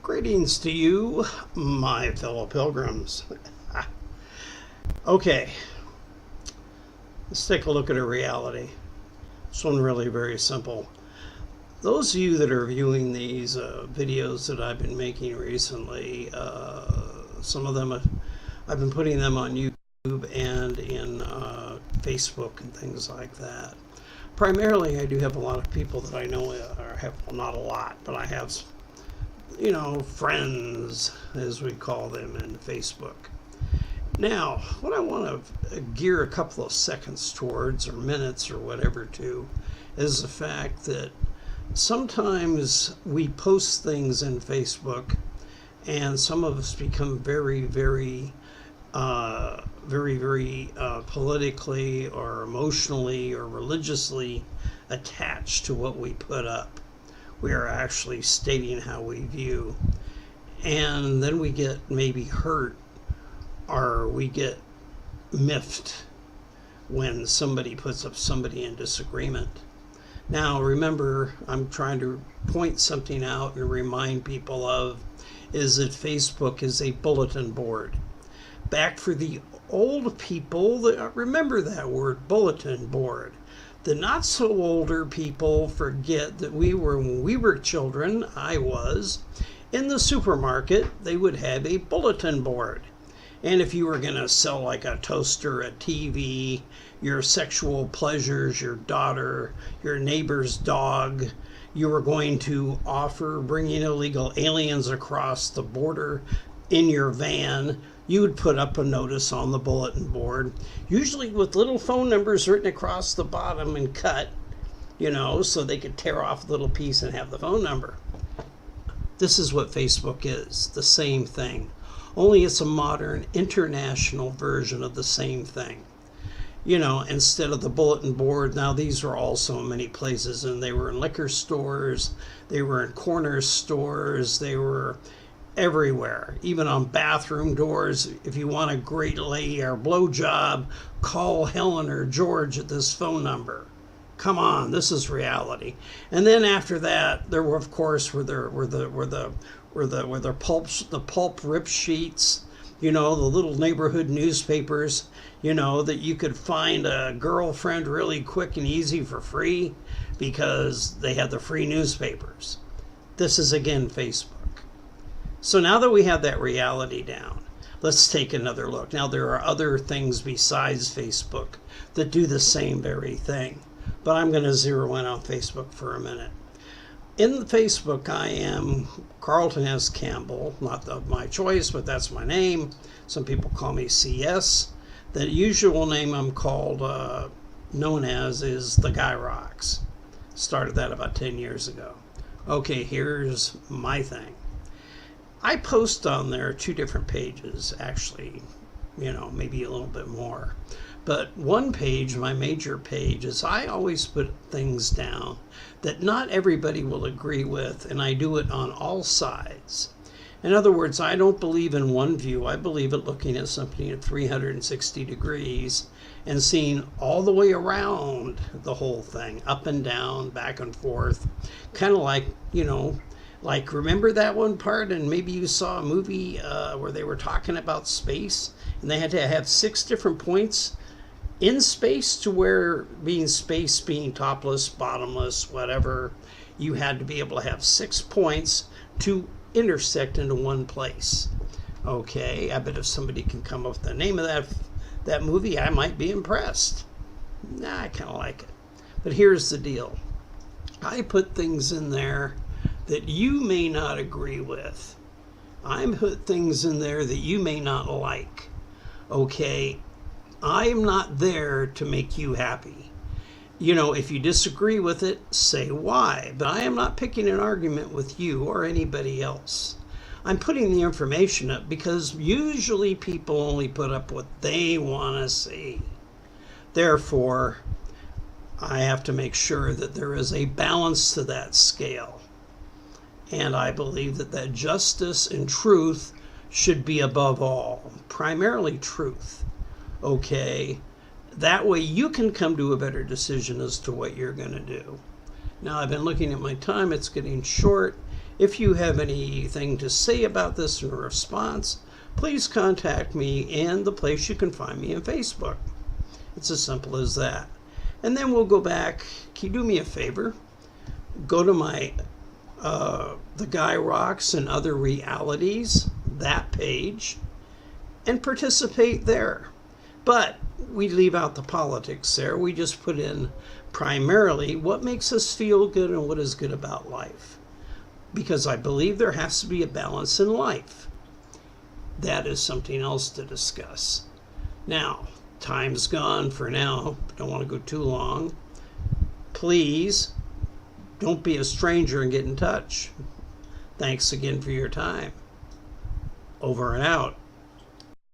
Greetings to you, my fellow pilgrims. Okay, let's take a look at a reality. This one really very simple. Those of you that are viewing these videos that I've been making recently, some of them I've been putting them on YouTube and in Facebook and things like that. Primarily, I do have a lot of people that I know, or have, well, not a lot, but I have, you know, friends, as we call them in Facebook. Now, what I want to gear a couple of seconds towards, or minutes, or whatever, to, is the fact that sometimes we post things in Facebook, and some of us become very politically or emotionally or religiously attached to what we put up. We are actually stating how we view, and then we get maybe hurt or we get miffed when somebody puts up somebody in disagreement. Now remember, I'm trying to point something out and remind people of is that Facebook is a bulletin board. Back for the old people that remember that word, bulletin board. The not so older people forget that when we were children, I was, in the supermarket, they would have a bulletin board. And if you were going to sell like a toaster, a TV, your sexual pleasures, your daughter, your neighbor's dog, you were going to offer bringing illegal aliens across the border in your van, you would put up a notice on the bulletin board, usually with little phone numbers written across the bottom and cut, you know, so they could tear off a little piece and have the phone number. This is what Facebook is, the same thing. Only it's a modern international version of the same thing. You know, instead of the bulletin board, now these are also in many places, and they were in liquor stores, they were in corner stores, they were everywhere, even on bathroom doors. If you want a great lady or blowjob, call Helen or George at this phone number. Come on, this is reality. And then after that, there were, of course, the pulp rip sheets, you know, the little neighborhood newspapers, you know, that you could find a girlfriend really quick and easy for free because they had the free newspapers. This is again Facebook. So now that we have that reality down, let's take another look. Now there are other things besides Facebook that do the same very thing, but I'm going to zero in on Facebook for a minute. In the Facebook, I am Carlton S. Campbell, not of my choice, but that's my name. Some people call me CS. The usual name I'm called, known as, is the Guyrocks. Started that about 10 years ago. Okay, here's my thing. I post on there 2 different pages, actually, you know, maybe a little bit more. But one page, my major page, is I always put things down that not everybody will agree with, and I do it on all sides. In other words, I don't believe in one view. I believe in looking at something at 360 degrees and seeing all the way around the whole thing, up and down, back and forth, kind of like, you know, like, remember that one part, and maybe you saw a movie where they were talking about space, and they had to have 6 different points in space to where being space, being topless, bottomless, whatever, you had to be able to have 6 points to intersect into one place. Okay, I bet if somebody can come up with the name of that movie, I might be impressed. Nah, I kind of like it. But here's the deal. I put things in there that you may not agree with. I put things in there that you may not like. Okay, I am not there to make you happy. You know, if you disagree with it, say why. But I am not picking an argument with you or anybody else. I'm putting the information up because usually people only put up what they want to see. Therefore, I have to make sure that there is a balance to that scale. And I believe that justice and truth should be above all, primarily truth. Okay, that way you can come to a better decision as to what you're going to do. Now, I've been looking at my time, it's getting short, If you have anything to say about this in response, please contact me and the place you can find me on Facebook. It's as simple as that. And then we'll go back. Can you do me a favor? Go to my The Guy Rocks and Other Realities, that page, and participate there. But we leave out the politics there. We just put in primarily what makes us feel good and what is good about life. Because I believe there has to be a balance in life. That is something else to discuss. Now, time's gone for now. Don't want to go too long. Please don't be a stranger and get in touch. Thanks again for your time. Over and out.